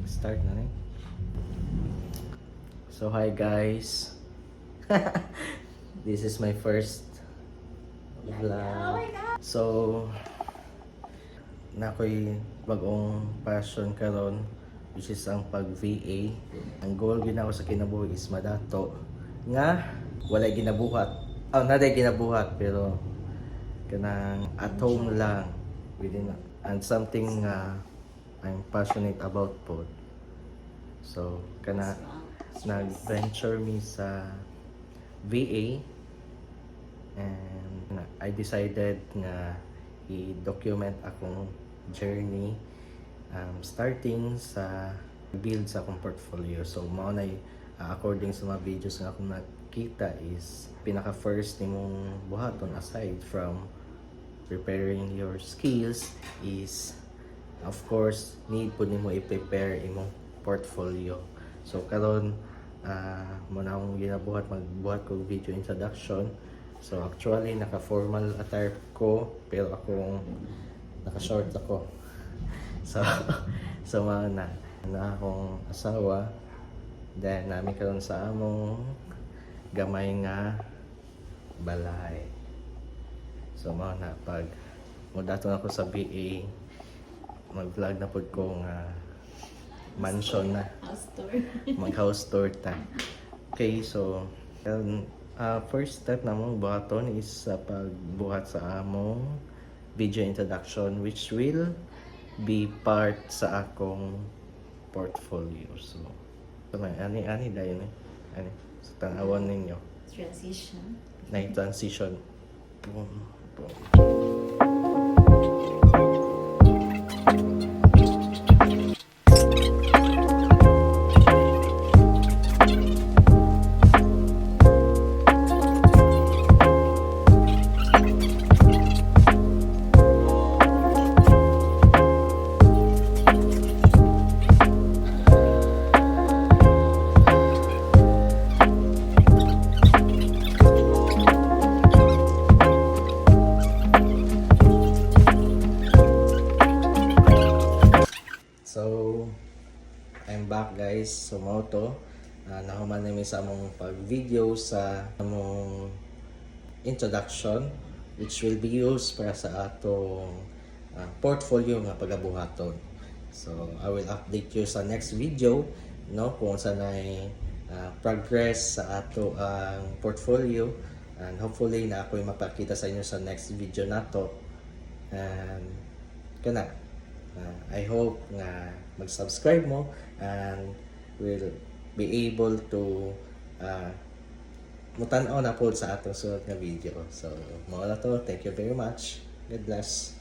Start na rin. So hi guys. This is my first vlog. So nakoy bagong passion karon, which is ang pag-VA. Ang goal gyud ako sa kinabuhi is madato nga walay ginabuhat. Naday ginabuhat pero kanang at home lang within and something I'm passionate about po. So kana nag-venture me sa VA and I decided nga i-document akong journey starting sa build sa akong portfolio. So mao na according sa mga videos nga akong nakita is pinaka first nimong buhaton aside from preparing your skills is of course need po nimo i-prepare imong portfolio. So karon muna akong ginabuhat, magbuhat ko video introduction. So actually naka-formal attire ko pero akong naka-short ako. So mga na akong asawa then nami karon sa among gamay nga balay. So mga na pag mudaton ako sa BA mag-vlog na pod ko nga mansion na House tour. mag-house tour ta. Okay, so first step namong buhaton is sa pagbuhat sa among video introduction which will be part sa akong portfolio. So ani dayon ani sa tanawon ninyo Transition. na transition. Boom, boom. So, I'm back guys. So, mao to. Nahuman namin sa among pag-video sa among introduction which will be used para sa atong portfolio nga pagabuhaton. So, I will update you sa next video no kung saan ay progress sa ato ang portfolio and hopefully na ako'y mapakita sa inyo sa next video nato. And kana I hope nga mag-subscribe mo and will be able to mutan-aw na po sa atong sunod nga video. So, mao na to. Thank you very much. God bless.